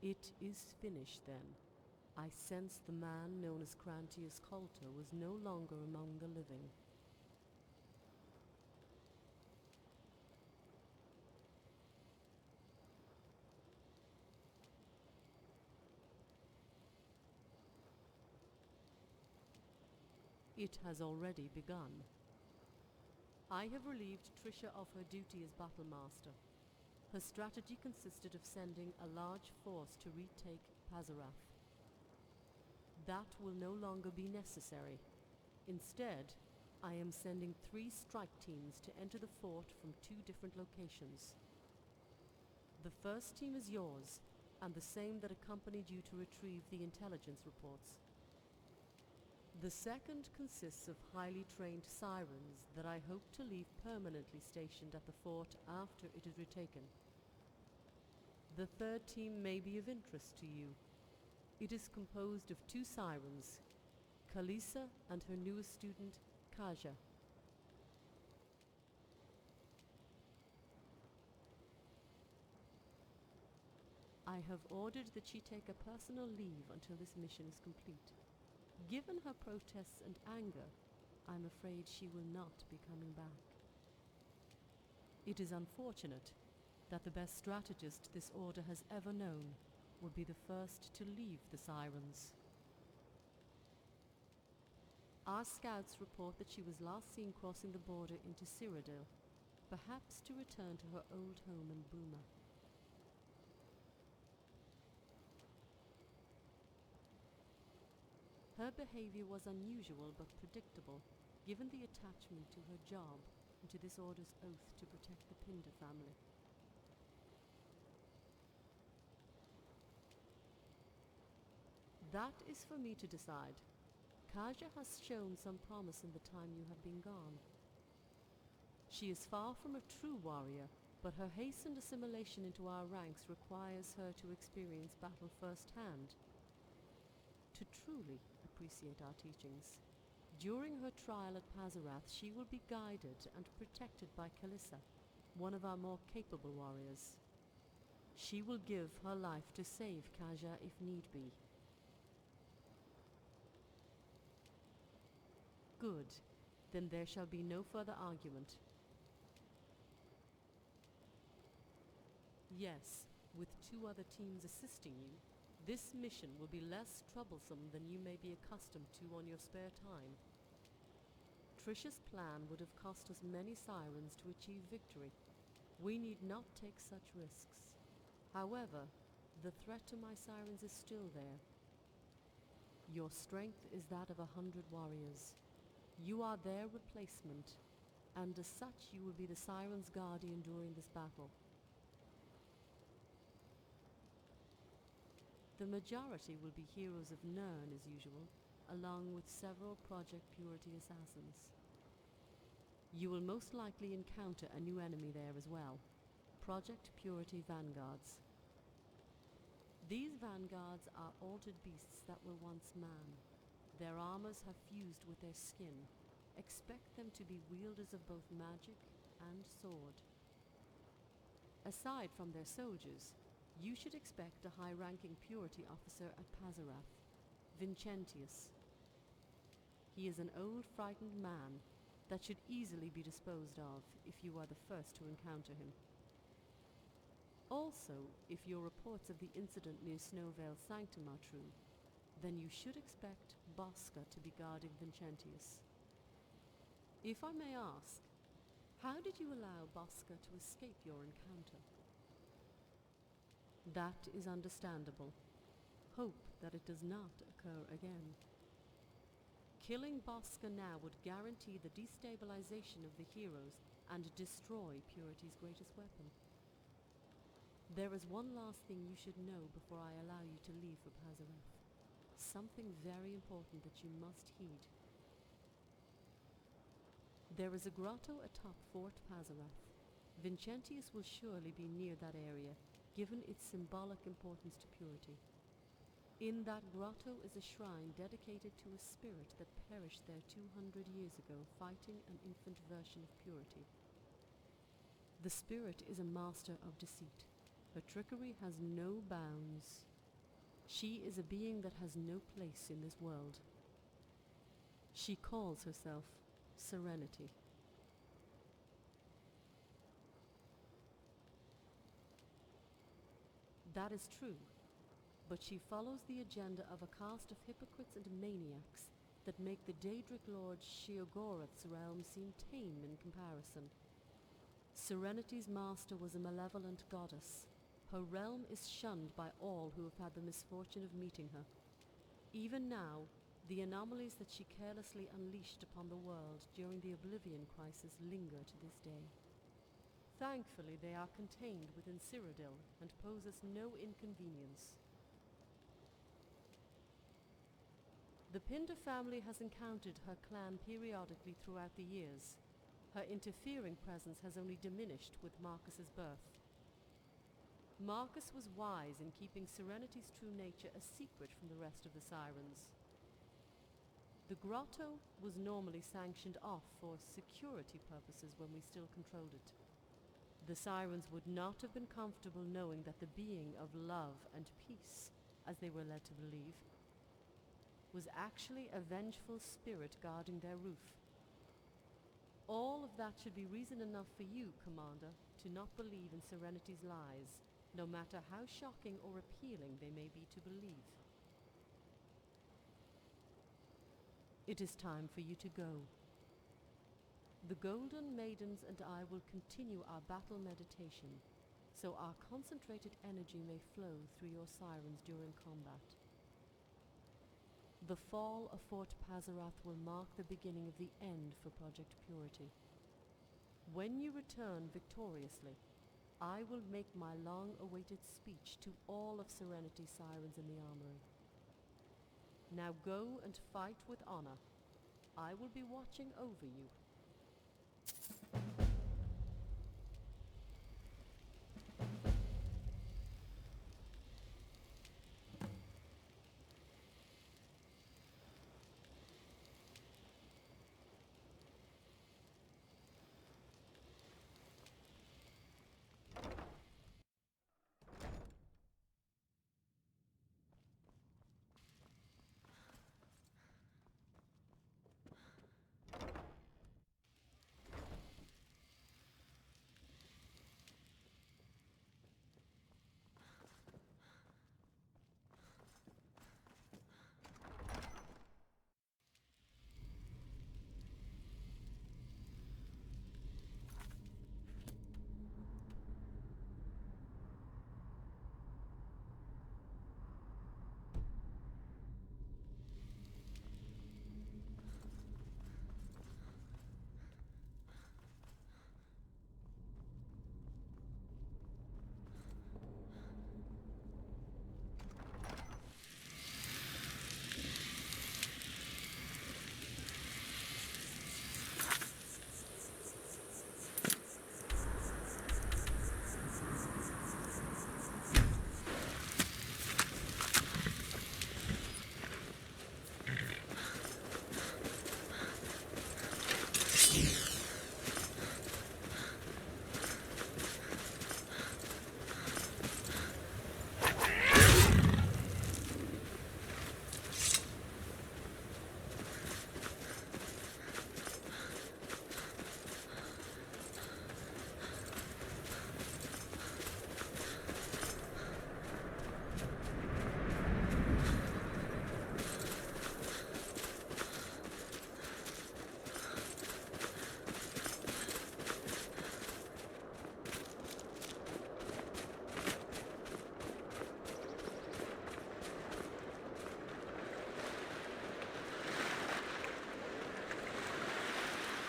It is finished then. I sense the man known as Crantius Coulter was no longer among the living. It has already begun. I have relieved Trisha of her duty as battlemaster. Her strategy consisted of sending a large force to retake Pazarath. That will no longer be necessary. Instead, I am sending 3 strike teams to enter the fort from 2 different locations. The first team is yours, and the same that accompanied you to retrieve the intelligence reports. The second consists of highly trained Sirens that I hope to leave permanently stationed at the fort after it is retaken. The third team may be of interest to you. It is composed of 2 Sirens, Kasia and her newest student, Kasia. I have ordered that she take a personal leave until this mission is complete. Given her protests and anger, I'm afraid she will not be coming back. It is unfortunate that the best strategist this order has ever known would be the first to leave the Sirens. Our scouts report that she was last seen crossing the border into Cyrodiil, perhaps to return to her old home in Boomer. Her behavior was unusual but predictable, given the attachment to her job and to this order's oath to protect the Pinder family. That is for me to decide. Kasia has shown some promise in the time you have been gone. She is far from a true warrior, but her hastened assimilation into our ranks requires her to experience battle firsthand, to truly appreciate our teachings. During her trial at Pazarath, she will be guided and protected by Kasia, one of our more capable warriors. She will give her life to save Kasia if need be. Good. Then there shall be no further argument. Yes, with 2 other teams assisting you, this mission will be less troublesome than you may be accustomed to on your spare time. Trisha's plan would have cost us many Sirens to achieve victory. We need not take such risks. However, the threat to my Sirens is still there. Your strength is that of 100 warriors. You are their replacement, and as such you will be the Sirens' guardian during this battle. The majority will be heroes of Nirn as usual, along with several Project Purity assassins. You will most likely encounter a new enemy there as well, Project Purity Vanguards. These Vanguards are altered beasts that were once man. Their armors have fused with their skin. Expect them to be wielders of both magic and sword. Aside from their soldiers, you should expect a high-ranking Purity officer at Pazarath, Vincentius. He is an old, frightened man that should easily be disposed of if you are the first to encounter him. Also, if your reports of the incident near Snowvale Sanctum are true, then you should expect Bosca to be guarding Vincentius. If I may ask, how did you allow Bosca to escape your encounter? That is understandable. Hope that it does not occur again. Killing Bosca now would guarantee the destabilization of the heroes and destroy Purity's greatest weapon. There is one last thing you should know before I allow you to leave for Pazarath. Something very important that you must heed. There is a grotto atop Fort Pazarath. Vincentius will surely be near that area, given its symbolic importance to Purity. In that grotto is a shrine dedicated to a spirit that perished there 200 years ago fighting an infant version of Purity. The spirit is a master of deceit. Her trickery has no bounds. She is a being that has no place in this world. She calls herself Serenity. That is true, but she follows the agenda of a caste of hypocrites and maniacs that make the Daedric Lord Sheogorath's realm seem tame in comparison. Serenity's master was a malevolent goddess. Her realm is shunned by all who have had the misfortune of meeting her. Even now, the anomalies that she carelessly unleashed upon the world during the Oblivion Crisis linger to this day. Thankfully, they are contained within Cyrodiil and pose us no inconvenience. The Pinder family has encountered her clan periodically throughout the years. Her interfering presence has only diminished with Marcus's birth. Marcus was wise in keeping Serenity's true nature a secret from the rest of the Sirens. The grotto was normally sanctioned off for security purposes when we still controlled it. The Sirens would not have been comfortable knowing that the being of love and peace, as they were led to believe, was actually a vengeful spirit guarding their roof. All of that should be reason enough for you, Commander, to not believe in Serenity's lies, no matter how shocking or appealing they may be to believe. It is time for you to go. The Golden Maidens and I will continue our battle meditation, so our concentrated energy may flow through your Sirens during combat. The fall of Fort Pazarath will mark the beginning of the end for Project Purity. When you return victoriously, I will make my long-awaited speech to all of Serenity's Sirens in the armory. Now go and fight with honor. I will be watching over you.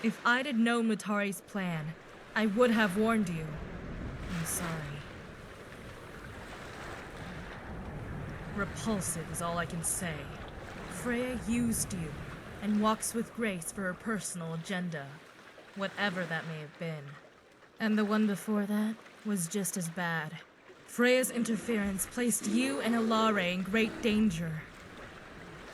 If I'd had known Matari's plan, I would have warned you. I'm sorry. Repulsive is all I can say. Freya used you, and walks with grace for her personal agenda, whatever that may have been. And the one before that was just as bad. Freya's interference placed you and Ilare in great danger.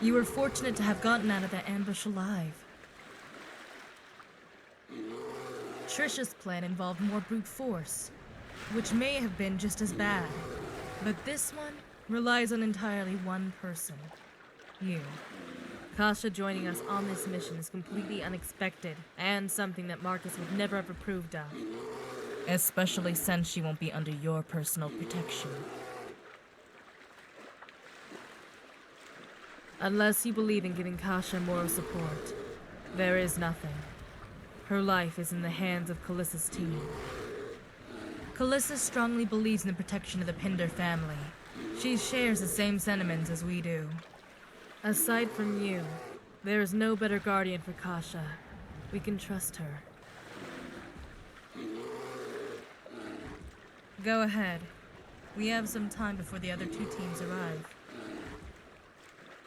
You were fortunate to have gotten out of that ambush alive. Trisha's plan involved more brute force, which may have been just as bad. But this one relies on entirely one person. You. Kasia joining us on this mission is completely unexpected, and something that Marcus would never have approved of. Especially since she won't be under your personal protection. Unless you believe in giving Kasia moral support, there is nothing. Her life is in the hands of Kalissa's team. Kalissa strongly believes in the protection of the Pinder family. She shares the same sentiments as we do. Aside from you, there is no better guardian for Kasia. We can trust her. Go ahead. We have some time before the other two teams arrive.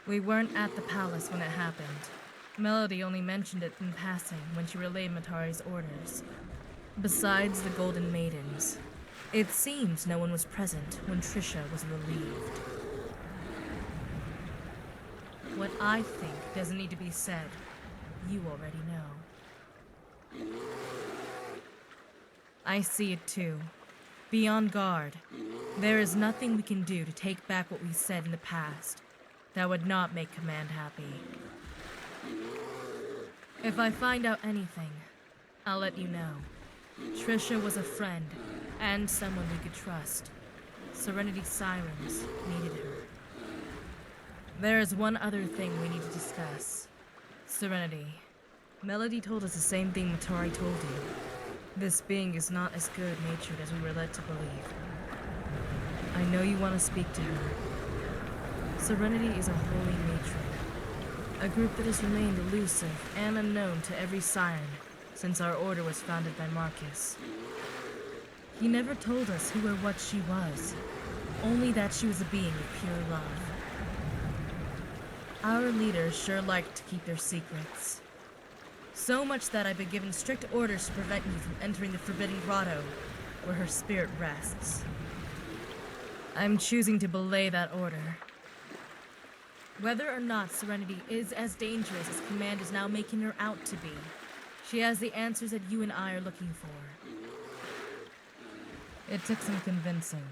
We weren't at the palace when it happened. Melody only mentioned it in passing when she relayed Matari's orders. Besides the Golden Maidens, it seems no one was present when Trisha was relieved. What I think doesn't need to be said. You already know. I see it too. Be on guard. There is nothing we can do to take back what we said in the past. That would not make Command happy. If I find out anything, I'll let you know. Trisha was a friend, and someone we could trust. Serenity Sirens needed her. There is one other thing we need to discuss. Serenity. Melody told us the same thing Matari told you. This being is not as good-natured as we were led to believe. I know you want to speak to her. Serenity is a holy matron, a group that has remained elusive and unknown to every Siren since our order was founded by Marcus. He never told us who or what she was, only that she was a being of pure love. Our leaders sure liked to keep their secrets. So much that I've been given strict orders to prevent you from entering the Forbidden Grotto, where her spirit rests. I'm choosing to belay that order. Whether or not Serenity is as dangerous as Command is now making her out to be, she has the answers that you and I are looking for. It took some convincing,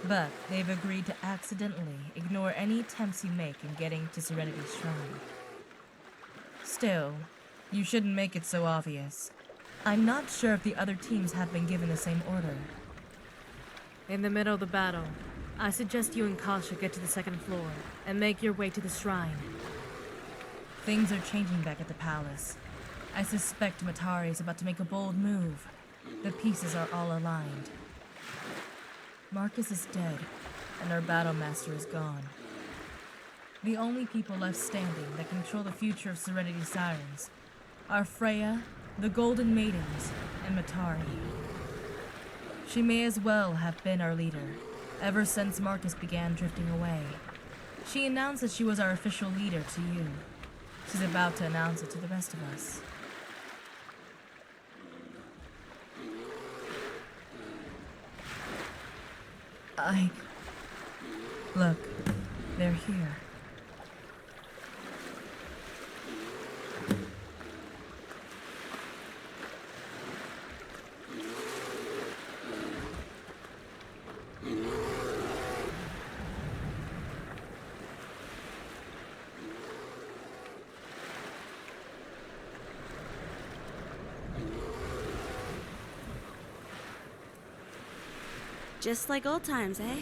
but they've agreed to accidentally ignore any attempts you make in getting to Serenity's shrine. Still, you shouldn't make it so obvious. I'm not sure if the other teams have been given the same order. In the middle of the battle, I suggest you and Kasia get to the second floor and make your way to the shrine. Things are changing back at the palace. I suspect Matari is about to make a bold move. The pieces are all aligned. Marcus is dead, and our battle master is gone. The only people left standing that control the future of Serenity Sirens are Freya, the Golden Maidens, and Matari. She may as well have been our leader, ever since Marcus began drifting away. She announced that she was our official leader to you. She's about to announce it to the rest of us. Look, they're here. Just like old times, eh?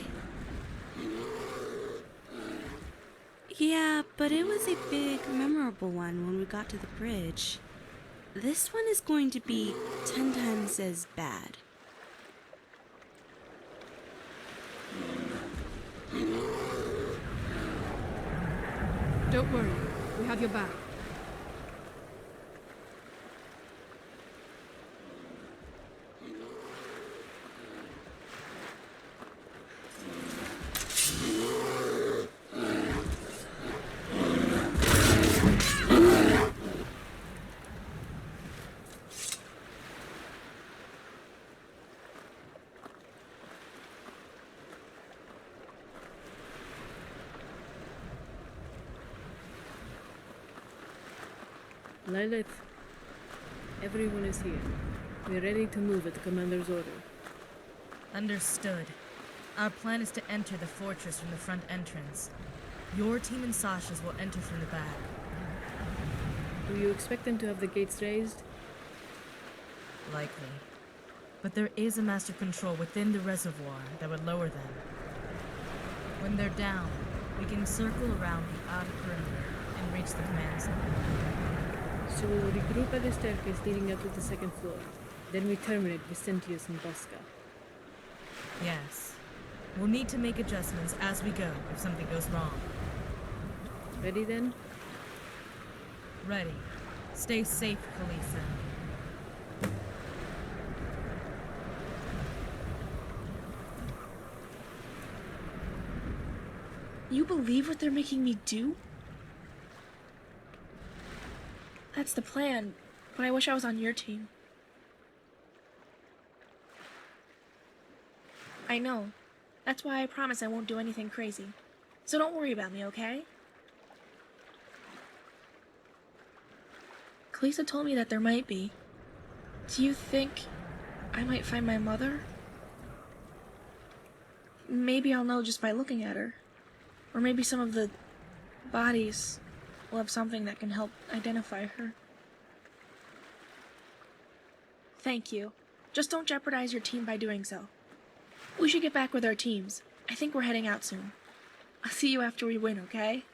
Yeah, but it was a big, memorable one when we got to the bridge. This one is going to be 10 times as bad. Don't worry, we have your back. Lilith, everyone is here. We're ready to move at the commander's order. Understood. Our plan is to enter the fortress from the front entrance. Your team and Sasha's will enter from the back. Do you expect them to have the gates raised? Likely. But there is a master control within the reservoir that would lower them. When they're down, we can circle around the outer perimeter and reach the command center. So we'll regroup at the staircase leading up to the second floor. Then we terminate with Sentius and Bosca. Yes. We'll need to make adjustments as we go if something goes wrong. Ready then? Ready. Stay safe, Kalisa. You believe what they're making me do? That's the plan, but I wish I was on your team. I know. That's why I promise I won't do anything crazy. So don't worry about me, okay? Kalisa told me that there might be. Do you think I might find my mother? Maybe I'll know just by looking at her. Or maybe some of the bodies will have something that can help identify her. Thank you. Just don't jeopardize your team by doing so. We should get back with our teams. I think we're heading out soon. I'll see you after we win, okay?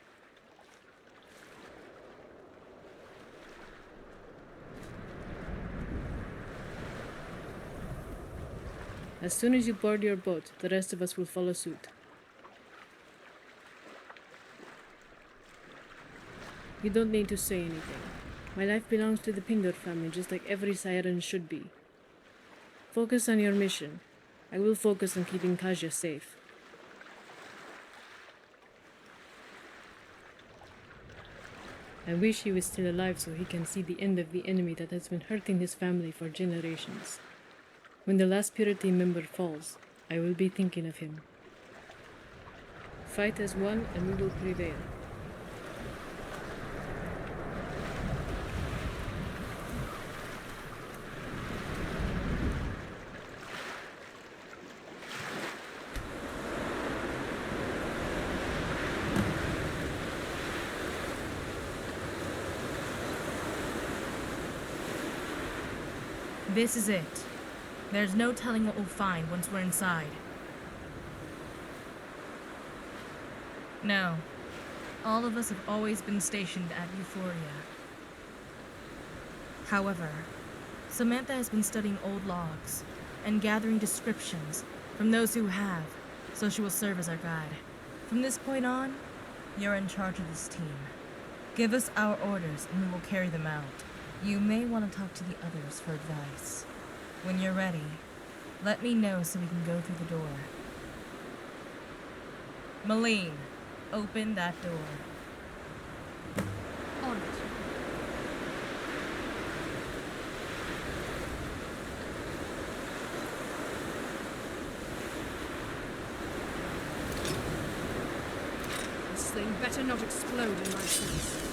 As soon as you board your boat, the rest of us will follow suit. You don't need to say anything. My life belongs to the Pindor family, just like every Siren should be. Focus on your mission. I will focus on keeping Kasia safe. I wish he was still alive so he can see the end of the enemy that has been hurting his family for generations. When the last Purity member falls, I will be thinking of him. Fight as one and we will prevail. This is it. There's no telling what we'll find once we're inside. No. All of us have always been stationed at Euphoria. However, Samantha has been studying old logs and gathering descriptions from those who have, so she will serve as our guide. From this point on, you're in charge of this team. Give us our orders and we will carry them out. You may want to talk to the others for advice. When you're ready, let me know so we can go through the door. Malene, open that door. On it. This thing better not explode in my face.